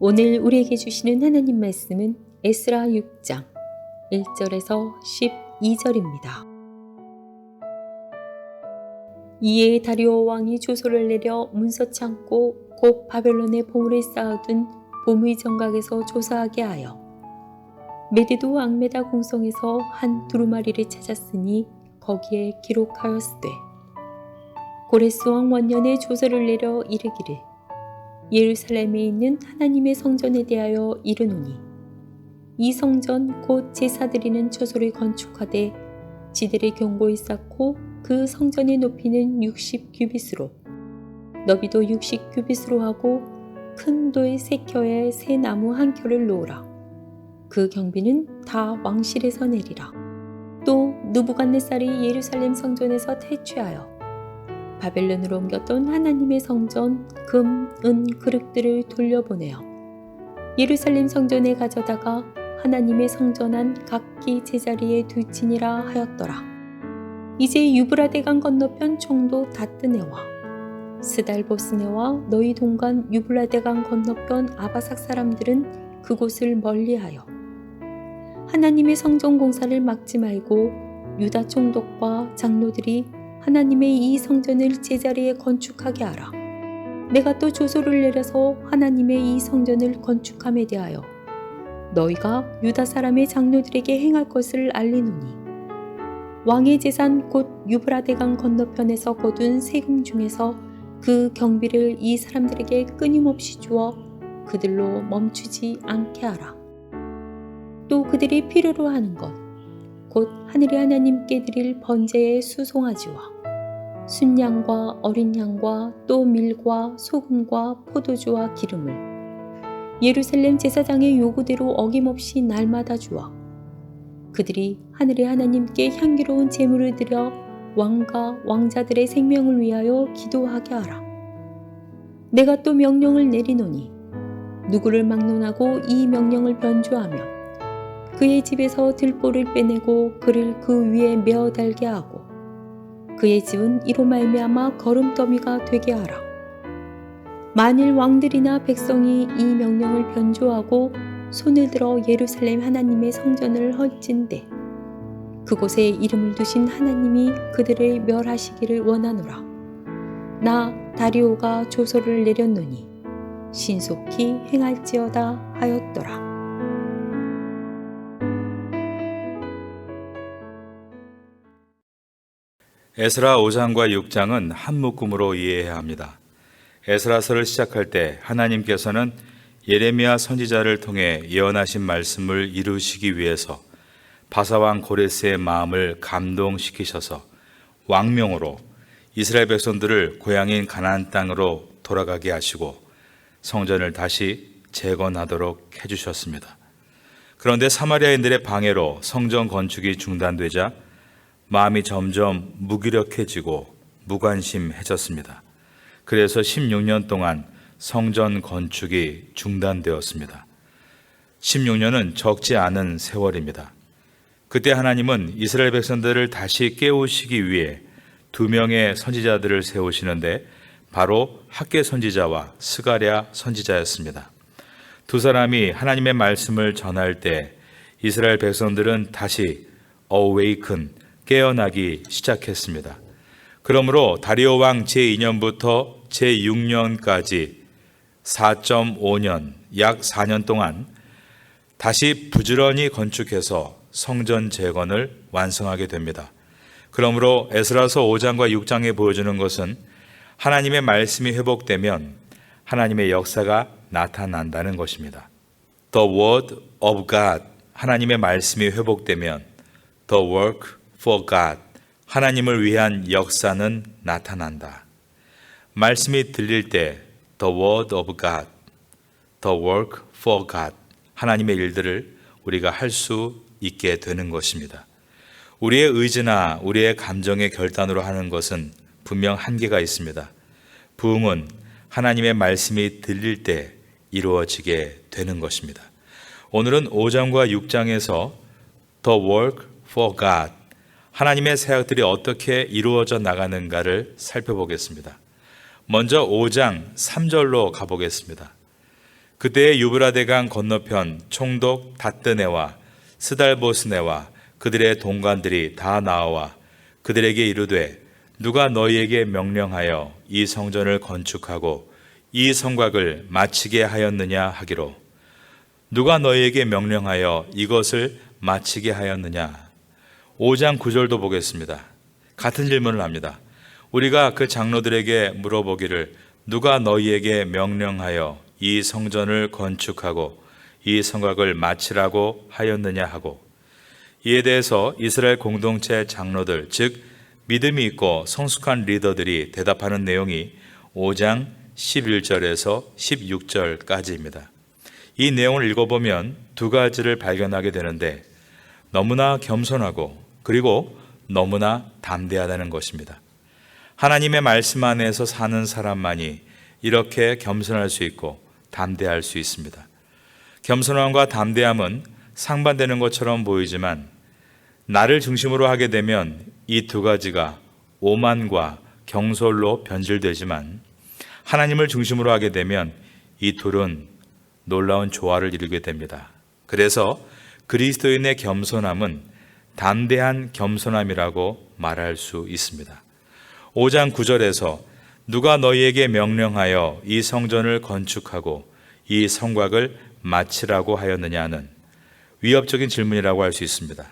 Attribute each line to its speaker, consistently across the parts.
Speaker 1: 오늘 우리에게 주시는 하나님 말씀은 에스라 6장 1절에서 12절입니다. 이에 다리오 왕이 조소를 내려 문서 창고 곧 바벨론의 보물을 쌓아둔 보물 정각에서 조사하게 하여 메데도 앙메다 궁성에서 한 두루마리를 찾았으니 거기에 기록하였으되 고레스 왕 원년에 조서를 내려 이르기를 예루살렘에 있는 하나님의 성전에 대하여 이르노니 이 성전 곧 제사 드리는 처소를 건축하되 지대를 견고히 쌓고 그 성전의 높이는 60규빗으로 너비도 60규빗으로 하고 큰 돌 3켜에 새 나무 1켜를 놓으라. 그 경비는 다 왕실에서 내리라. 또 느부갓네살이 예루살렘 성전에서 탈취하여 바벨론으로 옮겼던 하나님의 성전 금, 은 그릇들을 돌려보내어 예루살렘 성전에 가져다가 하나님의 성전한 각기 제자리에 둘지니라 하였더라. 이제 유브라데강 건너편 총도 다뜨네와 스달보스네와 너희 동간 유브라데강 건너편 아바삭 사람들은 그곳을 멀리하여 하나님의 성전 공사를 막지 말고 유다 총독과 장로들이 하나님의 이 성전을 제자리에 건축하게 하라. 내가 또 조소를 내려서 하나님의 이 성전을 건축함에 대하여 너희가 유다 사람의 장로들에게 행할 것을 알리노니 왕의 재산 곧 유브라데강 건너편에서 거둔 세금 중에서 그 경비를 이 사람들에게 끊임없이 주어 그들로 멈추지 않게 하라. 또 그들이 필요로 하는 것 곧 하늘의 하나님께 드릴 번제에 수송아지와 순양과 어린 양과 또 밀과 소금과 포도주와 기름을 예루살렘 제사장의 요구대로 어김없이 날마다 주어 그들이 하늘의 하나님께 향기로운 제물을 드려 왕과 왕자들의 생명을 위하여 기도하게 하라. 내가 또 명령을 내리노니 누구를 막론하고 이 명령을 변조하며 그의 집에서 들보를 빼내고 그를 그 위에 메어 달게 하고 그의 집은 이로 말미암아 거름더미가 되게 하라. 만일 왕들이나 백성이 이 명령을 변조하고 손을 들어 예루살렘 하나님의 성전을 헐진대 그곳에 이름을 두신 하나님이 그들을 멸하시기를 원하노라. 나 다리오가 조서를 내렸노니 신속히 행할지어다 하였더라.
Speaker 2: 에스라 5장과 6장은 한 묶음으로 이해해야 합니다. 에스라서를 시작할 때 하나님께서는 예레미야 선지자를 통해 예언하신 말씀을 이루시기 위해서 바사왕 고레스의 마음을 감동시키셔서 왕명으로 이스라엘 백성들을 고향인 가나안 땅으로 돌아가게 하시고 성전을 다시 재건하도록 해주셨습니다. 그런데 사마리아인들의 방해로 성전 건축이 중단되자 마음이 점점 무기력해지고 무관심해졌습니다. 그래서 16년 동안 성전 건축이 중단되었습니다. 16년은 적지 않은 세월입니다. 그때 하나님은 이스라엘 백성들을 다시 깨우시기 위해 2명의 선지자들을 세우시는데 바로 학개 선지자와 스가랴 선지자였습니다. 두 사람이 하나님의 말씀을 전할 때 이스라엘 백성들은 다시 awaken, 깨어나기 시작했습니다. 그러므로 다리오 왕 제2년부터 제6년까지 4.5년, 약 4년 동안 다시 부지런히 건축해서 성전 재건을 완성하게 됩니다. 그러므로 에스라서 5장과 6장에 보여주는 것은 하나님의 말씀이 회복되면 하나님의 역사가 나타난다는 것입니다. The word of God, 하나님의 말씀이 회복되면 The work for God, 하나님을 위한 역사는 나타난다. 말씀이 들릴 때 The word of God, The work for God, 하나님의 일들을 우리가 할 수 있게 되는 것입니다. 우리의 의지나 우리의 감정의 결단으로 하는 것은 분명 한계가 있습니다. 부흥은 하나님의 말씀이 들릴 때 이루어지게 되는 것입니다. 오늘은 5장과 6장에서 The work for God, 하나님의 사역들이 어떻게 이루어져 나가는가를 살펴보겠습니다. 먼저 5장 3절로 가보겠습니다. 그때의 유브라데강 건너편 총독 다뜨네와 스달보스네와 그들의 동관들이 다 나와 그들에게 이르되 누가 너희에게 명령하여 이 성전을 건축하고 이 성곽을 마치게 하였느냐 하기로. 누가 너희에게 명령하여 이것을 마치게 하였느냐. 5장 9절도 보겠습니다. 같은 질문을 합니다. 우리가 그 장로들에게 물어보기를 누가 너희에게 명령하여 이 성전을 건축하고 이 성곽을 마치라고 하였느냐 하고, 이에 대해서 이스라엘 공동체 장로들, 즉 믿음이 있고 성숙한 리더들이 대답하는 내용이 5장 11절에서 16절까지입니다. 이 내용을 읽어보면 두 가지를 발견하게 되는데 너무나 겸손하고 그리고 너무나 담대하다는 것입니다. 하나님의 말씀 안에서 사는 사람만이 이렇게 겸손할 수 있고 담대할 수 있습니다. 겸손함과 담대함은 상반되는 것처럼 보이지만 나를 중심으로 하게 되면 이 두 가지가 오만과 경솔로 변질되지만 하나님을 중심으로 하게 되면 이 둘은 놀라운 조화를 이루게 됩니다. 그래서 그리스도인의 겸손함은 담대한 겸손함이라고 말할 수 있습니다. 5장 9절에서 누가 너희에게 명령하여 이 성전을 건축하고 이 성곽을 마치라고 하였느냐는 위협적인 질문이라고 할 수 있습니다.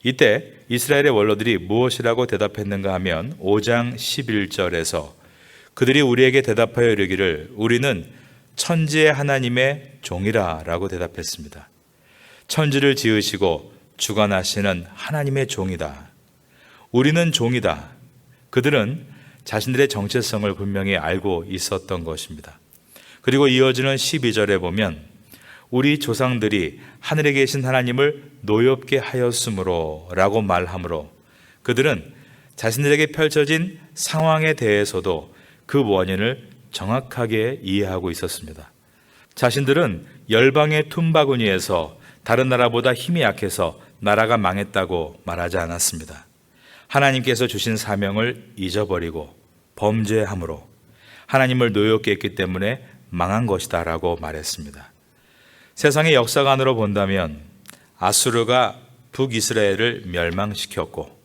Speaker 2: 이때 이스라엘의 원로들이 무엇이라고 대답했는가 하면 5장 11절에서 그들이 우리에게 대답하여 이르기를 우리는 천지의 하나님의 종이라 라고 대답했습니다. 천지를 지으시고 주관하시는 하나님의 종이다. 우리는 종이다. 그들은 자신들의 정체성을 분명히 알고 있었던 것입니다. 그리고 이어지는 12절에 보면 우리 조상들이 하늘에 계신 하나님을 노엽게 하였으므로 라고 말하므로 그들은 자신들에게 펼쳐진 상황에 대해서도 그 원인을 정확하게 이해하고 있었습니다. 자신들은 열방의 tum바구니에서 다른 나라보다 힘이 약해서 나라가 망했다고 말하지 않았습니다. 하나님께서 주신 사명을 잊어버리고 범죄함으로 하나님을 노엽게 했기 때문에 망한 것이다 라고 말했습니다. 세상의 역사관으로 본다면 아수르가 북이스라엘을 멸망시켰고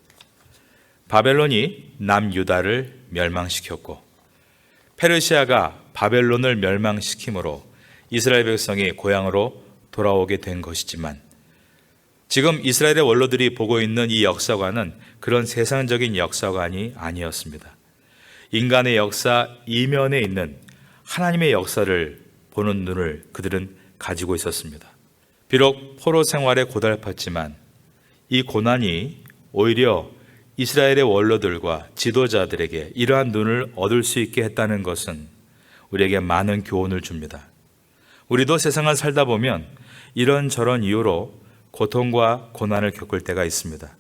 Speaker 2: 바벨론이 남유다를 멸망시켰고 페르시아가 바벨론을 멸망시킴으로 이스라엘 백성이 고향으로 돌아오게 된 것이지만 지금 이스라엘의 원로들이 보고 있는 이 역사관은 그런 세상적인 역사관이 아니었습니다. 인간의 역사 이면에 있는 하나님의 역사를 보는 눈을 그들은 가지고 있었습니다. 비록 포로 생활에 고달팠지만 이 고난이 오히려 이스라엘의 원로들과 지도자들에게 이러한 눈을 얻을 수 있게 했다는 것은 우리에게 많은 교훈을 줍니다. 우리도 세상을 살다 보면 이런저런 이유로 고통과 고난을 겪을 때가 있습니다.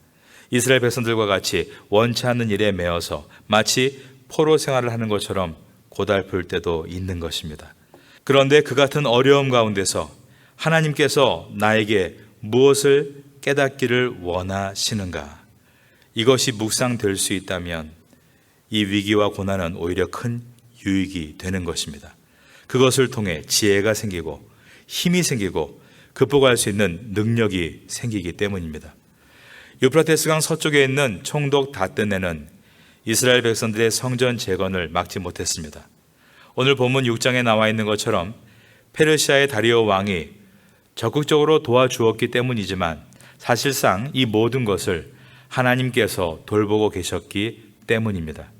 Speaker 2: 이스라엘 백성들과 같이 원치 않는 일에 매여서 마치 포로 생활을 하는 것처럼 고달플 때도 있는 것입니다. 그런데 그 같은 어려움 가운데서 하나님께서 나에게 무엇을 깨닫기를 원하시는가? 이것이 묵상될 수 있다면 이 위기와 고난은 오히려 큰 유익이 되는 것입니다. 그것을 통해 지혜가 생기고 힘이 생기고 극복할 수 있는 능력이 생기기 때문입니다. 유프라테스강 서쪽에 있는 총독 다뜨네는 이스라엘 백성들의 성전 재건을 막지 못했습니다. 오늘 본문 6장에 나와 있는 것처럼 페르시아의 다리오 왕이 적극적으로 도와주었기 때문이지만 사실상 이 모든 것을 하나님께서 돌보고 계셨기 때문입니다.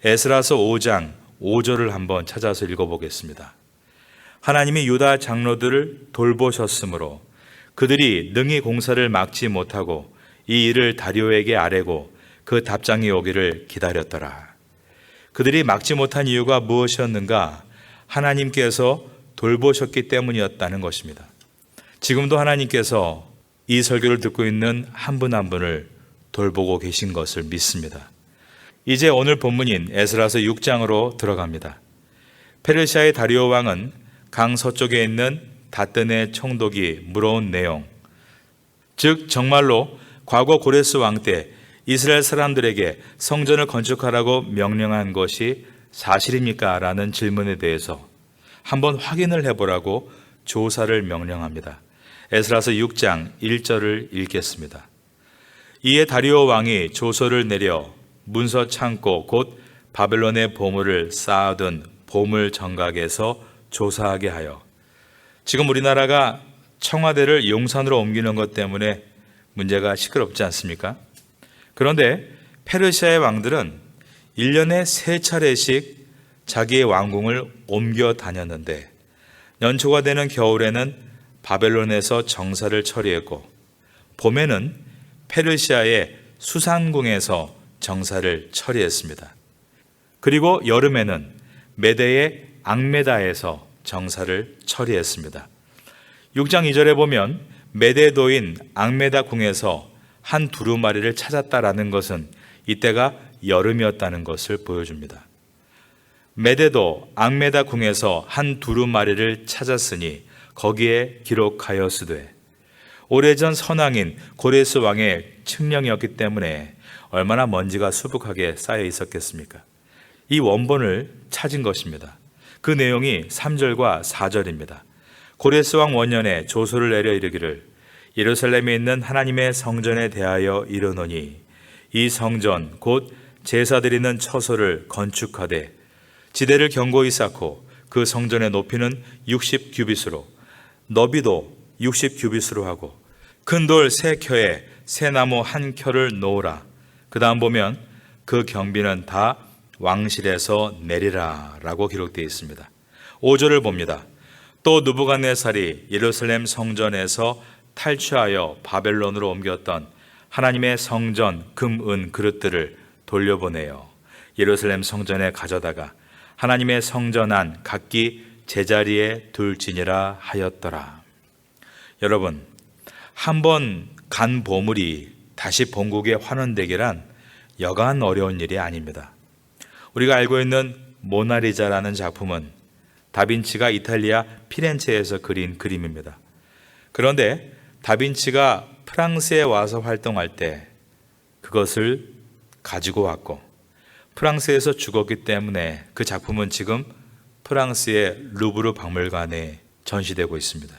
Speaker 2: 에스라서 5장 5절을 한번 찾아서 읽어보겠습니다. 하나님이 유다 장로들을 돌보셨으므로 그들이 능히 공사를 막지 못하고 이 일을 다리오에게 아뢰고 그 답장이 오기를 기다렸더라. 그들이 막지 못한 이유가 무엇이었는가? 하나님께서 돌보셨기 때문이었다는 것입니다. 지금도 하나님께서 이 설교를 듣고 있는 한 분 한 분을 돌보고 계신 것을 믿습니다. 이제 오늘 본문인 에스라서 6장으로 들어갑니다. 페르시아의 다리오 왕은 강 서쪽에 있는 다뜨네 총독이 물어온 내용, 즉 정말로 과거 고레스 왕 때 이스라엘 사람들에게 성전을 건축하라고 명령한 것이 사실입니까? 라는 질문에 대해서 한번 확인을 해보라고 조사를 명령합니다. 에스라서 6장 1절을 읽겠습니다. 이에 다리오 왕이 조서를 내려 문서 창고 곧 바벨론의 보물을 쌓아둔 보물 정각에서 조사하게 하여, 지금 우리나라가 청와대를 용산으로 옮기는 것 때문에 문제가 시끄럽지 않습니까? 그런데 페르시아의 왕들은 1년에 3차례씩 자기의 왕궁을 옮겨 다녔는데, 연초가 되는 겨울에는 바벨론에서 정사를 처리했고, 봄에는 페르시아의 수산궁에서 정사를 처리했습니다. 그리고 여름에는 메대의 앙메다에서 정사를 처리했습니다. 6장 2절에 보면 메대도인 앙메다 궁에서 한 두루마리를 찾았다라는 것은 이때가 여름이었다는 것을 보여줍니다. 메대도 앙메다 궁에서 한 두루마리를 찾았으니 거기에 기록하였으되, 오래전 선왕인 고레스 왕의 칙령이었기 때문에 얼마나 먼지가 수북하게 쌓여 있었겠습니까? 이 원본을 찾은 것입니다. 그 내용이 3절과 4절입니다. 고레스 왕 원년에 조서를 내려 이르기를, 예루살렘에 있는 하나님의 성전에 대하여 이르노니 이 성전 곧 제사 드리는 처소를 건축하되 지대를 견고히 쌓고 그 성전의 높이는 60규빗으로 너비도 60규빗으로 하고 큰 돌 3켜에 새나무 1켜를 놓으라. 그 다음 보면 그 경비는 다 왕실에서 내리라 라고 기록되어 있습니다. 5절을 봅니다. 또 느부갓네살이 예루살렘 성전에서 탈취하여 바벨론으로 옮겼던 하나님의 성전 금, 은 그릇들을 돌려보내어 예루살렘 성전에 가져다가 하나님의 성전 안 각기 제자리에 둘지니라 하였더라. 여러분, 한번 간 보물이 다시 본국에 환원되기란 여간 어려운 일이 아닙니다. 우리가 알고 있는 모나리자라는 작품은 다빈치가 이탈리아 피렌체에서 그린 그림입니다. 그런데 다빈치가 프랑스에 와서 활동할 때 그것을 가지고 왔고, 프랑스에서 죽었기 때문에 그 작품은 지금 프랑스의 루브르 박물관에 전시되고 있습니다.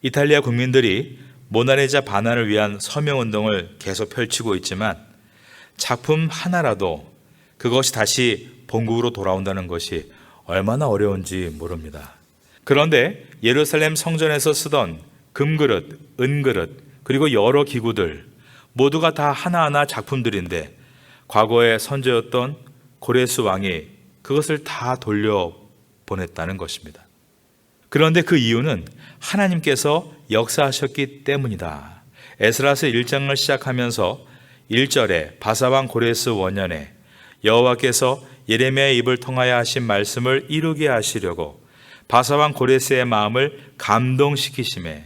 Speaker 2: 이탈리아 국민들이 모나리자 반환을 위한 서명운동을 계속 펼치고 있지만 작품 하나라도 그것이 다시 본국으로 돌아온다는 것이 얼마나 어려운지 모릅니다. 그런데 예루살렘 성전에서 쓰던 금그릇, 은그릇, 그리고 여러 기구들 모두가 다 하나하나 작품들인데 과거의 선조였던 고레스 왕이 그것을 다 돌려보냈다는 것입니다. 그런데 그 이유는 하나님께서 역사하셨기 때문이다. 에스라서 1장을 시작하면서 1절에 바사왕 고레스 원년에 여호와께서 예레미야의 입을 통하여 하신 말씀을 이루게 하시려고 바사왕 고레스의 마음을 감동시키심에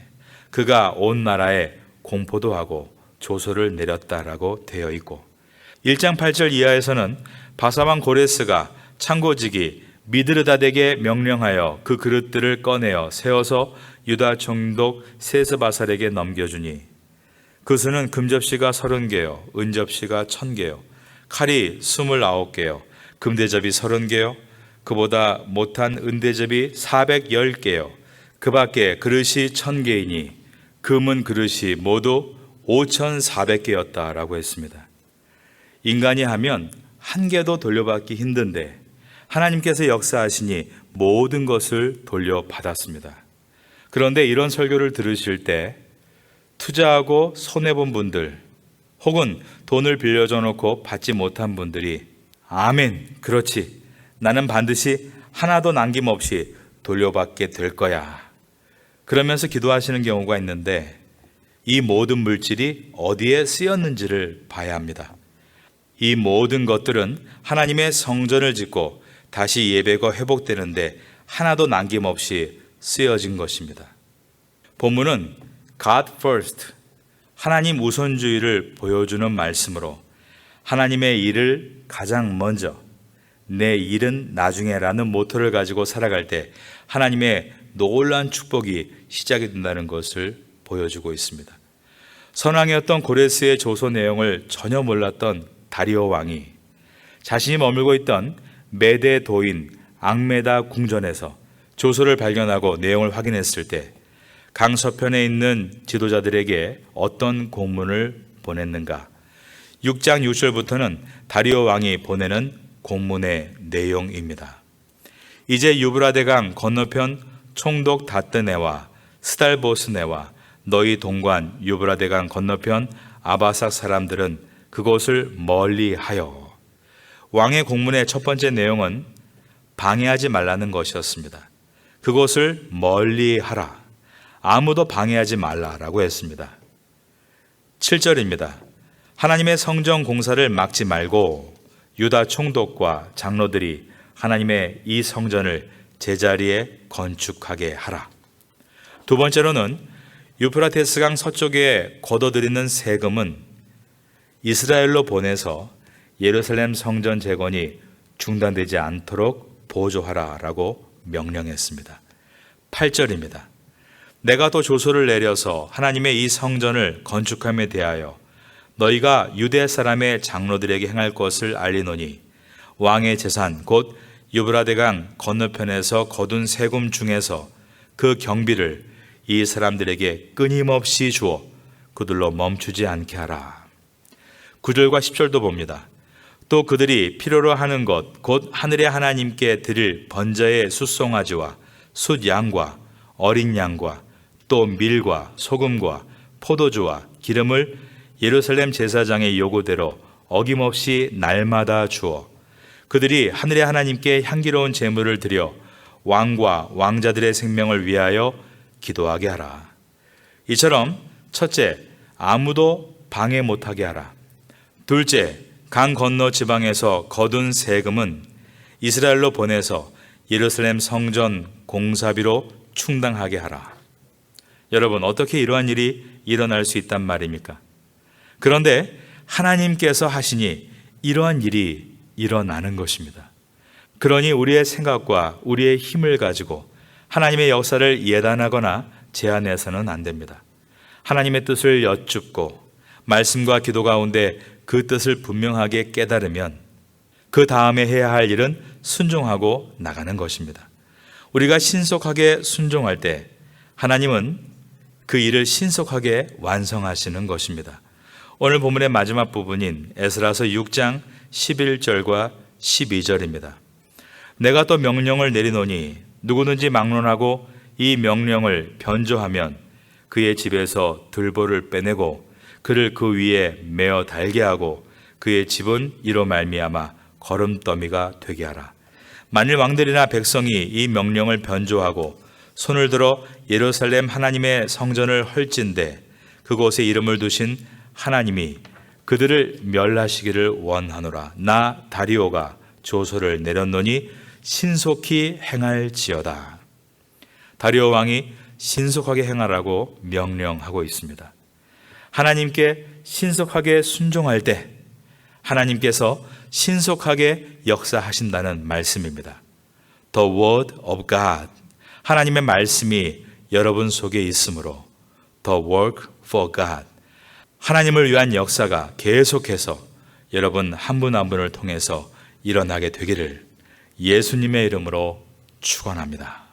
Speaker 2: 그가 온 나라에 공포도 하고 조서를 내렸다라고 되어 있고, 1장 8절 이하에서는 바사왕 고레스가 창고지기 미드르닷에게 명령하여 그 그릇들을 꺼내어 세워서 유다 총독 세스바살에게 넘겨주니 그 수는 금접시가 30개요 은접시가 1000개요 칼이 29개요 금대접이 30개요 그보다 못한 은대접이 410개요 그 밖에 그릇이 1000개이니 금은 그릇이 모두 5400개였다라고 했습니다. 인간이 하면 한 개도 돌려받기 힘든데 하나님께서 역사하시니 모든 것을 돌려받았습니다. 그런데 이런 설교를 들으실 때 투자하고 손해본 분들 혹은 돈을 빌려줘 놓고 받지 못한 분들이 아멘, 그렇지, 나는 반드시 하나도 남김없이 돌려받게 될 거야, 그러면서 기도하시는 경우가 있는데 이 모든 물질이 어디에 쓰였는지를 봐야 합니다. 이 모든 것들은 하나님의 성전을 짓고 다시 예배가 회복되는데 하나도 남김없이 쓰여진 것입니다. 본문은 God first, 하나님 우선주의를 보여주는 말씀으로 하나님의 일을 가장 먼저, 내 일은 나중에라는 모토를 가지고 살아갈 때 하나님의 놀라운 축복이 시작이 된다는 것을 보여주고 있습니다. 선왕이었던 고레스의 조서 내용을 전혀 몰랐던 다리오 왕이 자신이 머물고 있던 메대 도인 앙메다 궁전에서 조서를 발견하고 내용을 확인했을 때 강서편에 있는 지도자들에게 어떤 공문을 보냈는가? 6장 6절부터는 다리오 왕이 보내는 공문의 내용입니다. 이제 유브라데강 건너편 총독 다뜨네와 스달보스네와 너희 동관 유브라데강 건너편 아바삭 사람들은 그곳을 멀리하여. 왕의 공문의 첫 번째 내용은 방해하지 말라는 것이었습니다. 그곳을 멀리하라. 아무도 방해하지 말라라고 했습니다. 7절입니다. 하나님의 성전 공사를 막지 말고 유다 총독과 장로들이 하나님의 이 성전을 제자리에 건축하게 하라. 두 번째로는 유프라테스강 서쪽에 거둬들이는 세금은 이스라엘로 보내서 예루살렘 성전 재건이 중단되지 않도록 보조하라라고 명령했습니다. 8절입니다. 내가 또 조서를 내려서 하나님의 이 성전을 건축함에 대하여 너희가 유대 사람의 장로들에게 행할 것을 알리노니 왕의 재산 곧 유브라데강 건너편에서 거둔 세금 중에서 그 경비를 이 사람들에게 끊임없이 주어 그들로 멈추지 않게 하라. 9절과 10절도 봅니다. 또 그들이 필요로 하는 것 곧 하늘의 하나님께 드릴 번제의 숫송아지와 숫양과 어린 양과 또 밀과 소금과 포도주와 기름을 예루살렘 제사장의 요구대로 어김없이 날마다 주어 그들이 하늘의 하나님께 향기로운 제물을 드려 왕과 왕자들의 생명을 위하여 기도하게 하라. 이처럼 첫째, 아무도 방해 못하게 하라. 둘째, 강 건너 지방에서 거둔 세금은 이스라엘로 보내서 예루살렘 성전 공사비로 충당하게 하라. 여러분, 어떻게 이러한 일이 일어날 수 있단 말입니까? 그런데 하나님께서 하시니 이러한 일이 일어나는 것입니다. 그러니 우리의 생각과 우리의 힘을 가지고 하나님의 역사를 예단하거나 제한해서는 안 됩니다. 하나님의 뜻을 여쭙고 말씀과 기도 가운데 그 뜻을 분명하게 깨달으면 그 다음에 해야 할 일은 순종하고 나가는 것입니다. 우리가 신속하게 순종할 때 하나님은 그 일을 신속하게 완성하시는 것입니다. 오늘 본문의 마지막 부분인 에스라서 6장 11절과 12절입니다. 내가 또 명령을 내리노니 누구든지 막론하고 이 명령을 변조하면 그의 집에서 들보를 빼내고 그를 그 위에 메어 달게 하고 그의 집은 이로 말미암아 거름더미가 되게 하라. 만일 왕들이나 백성이 이 명령을 변조하고 손을 들어 예루살렘 하나님의 성전을 헐진대 그곳에 이름을 두신 하나님이 그들을 멸하시기를 원하노라. 나 다리오가 조서를 내렸노니 신속히 행할지어다. 다리오 왕이 신속하게 행하라고 명령하고 있습니다. 하나님께 신속하게 순종할 때 하나님께서 신속하게 역사하신다는 말씀입니다. The word of God, 하나님의 말씀이 여러분 속에 있으므로 The work for God, 하나님을 위한 역사가 계속해서 여러분 한 분 한 분을 통해서 일어나게 되기를 예수님의 이름으로 축원합니다.